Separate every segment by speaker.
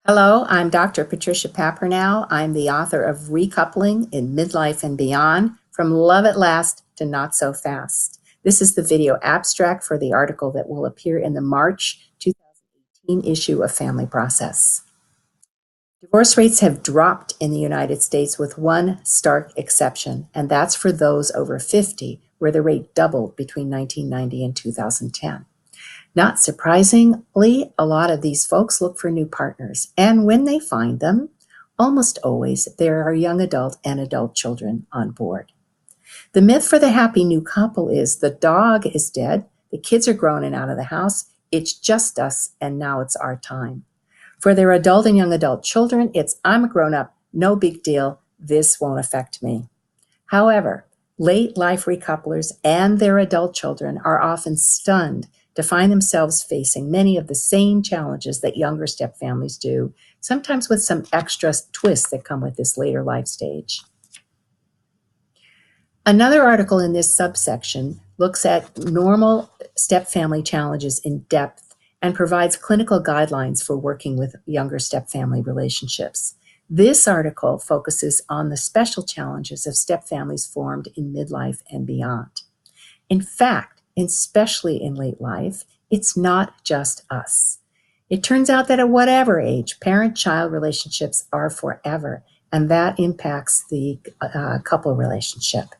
Speaker 1: Hello, I'm Dr. Patricia Papernow. I'm the author of Recoupling in Midlife and Beyond, From Love at Last to Not So Fast. This is the video abstract for the article that will appear in the March 2018 issue of Family Process. Divorce rates have dropped in the United States with one stark exception, and that's for those over 50, where the rate doubled between 1990 and 2010. Not surprisingly, a lot of these folks look for new partners, and when they find them, almost always there are young adult and adult children on board. The myth for the happy new couple is the dog is dead, the kids are grown and out of the house, it's just us, and now it's our time. For their adult and young adult children, it's I'm a grown-up, no big deal, this won't affect me. However, late life recouplers and their adult children are often stunned to find themselves facing many of the same challenges that younger stepfamilies do, sometimes with some extra twists that come with this later life stage. Another article in this subsection looks at normal stepfamily challenges in depth and provides clinical guidelines for working with younger stepfamily relationships. This article focuses on the special challenges of stepfamilies formed in midlife and beyond. In fact, especially in late life, it's not just us. It turns out that at whatever age, parent-child relationships are forever, and that impacts the couple relationship.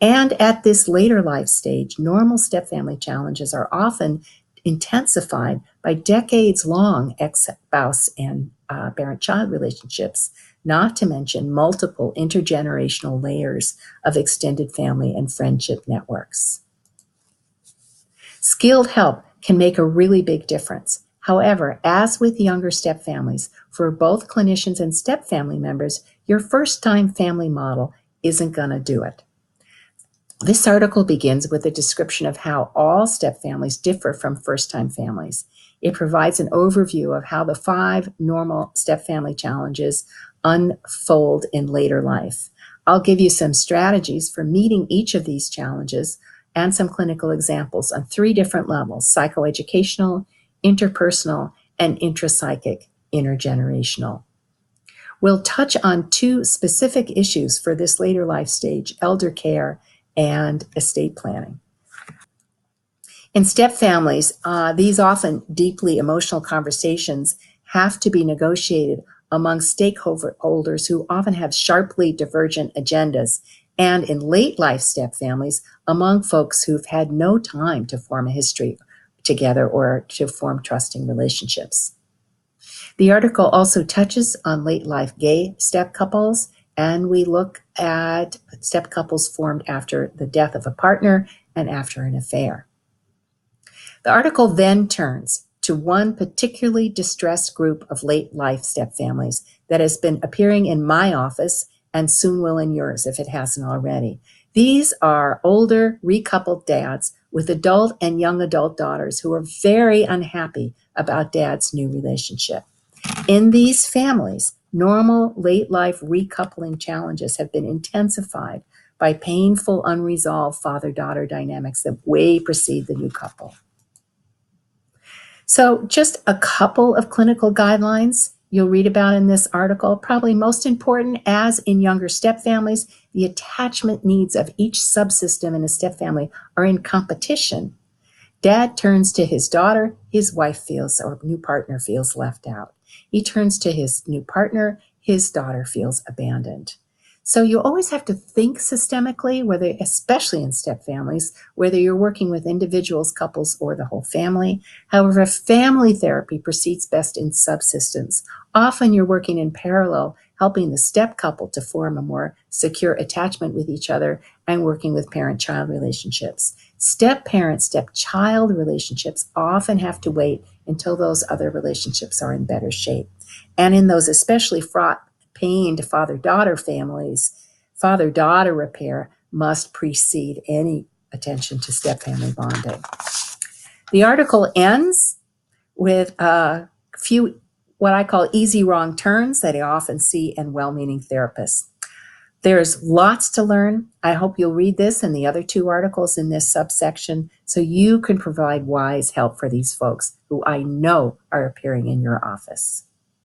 Speaker 1: And at this later life stage, normal stepfamily challenges are often intensified by decades-long ex-spouse and parent-child relationships, not to mention multiple intergenerational layers of extended family and friendship networks. Skilled help can make a really big difference. However, as with younger stepfamilies, for both clinicians and stepfamily members, your first-time family model isn't going to do it. This article begins with a description of how all stepfamilies differ from first-time families. It provides an overview of how the 5 normal stepfamily challenges unfold in later life. I'll give you some strategies for meeting each of these challenges and some clinical examples on 3 different levels: psychoeducational, interpersonal, and intrapsychic, intergenerational. We'll touch on 2 specific issues for this later life stage: elder care and estate planning. In stepfamilies, these often deeply emotional conversations have to be negotiated among stakeholders who often have sharply divergent agendas, and in late life stepfamilies, among folks who've had no time to form a history together or to form trusting relationships. The article also touches on late life gay step couples, and we look at step couples formed after the death of a partner and after an affair. The article then turns to one particularly distressed group of late life stepfamilies that has been appearing in my office and soon will in yours if it hasn't already. These are older, recoupled dads with adult and young adult daughters who are very unhappy about dad's new relationship. In these families, normal late life recoupling challenges have been intensified by painful, unresolved father-daughter dynamics that way precede the new couple. So just a couple of clinical guidelines you'll read about in this article. Probably most important, as in younger stepfamilies, the attachment needs of each subsystem in a stepfamily are in competition. Dad turns to his daughter, his wife feels, or new partner feels left out. He turns to his new partner, his daughter feels abandoned. So you always have to think systemically, whether, especially in stepfamilies, whether you're working with individuals, couples, or the whole family. However, family therapy proceeds best in subsystems. Often you're working in parallel, helping the step couple to form a more secure attachment with each other and working with parent-child relationships. Step-parent, step-child relationships often have to wait until those other relationships are in better shape. And in those especially fraught, pained father-daughter families, father-daughter repair must precede any attention to stepfamily bonding. The article ends with a few what I call easy wrong turns that I often see in well-meaning therapists. There's lots to learn. I hope you'll read this and the other 2 articles in this subsection so you can provide wise help for these folks who I know are appearing in your office.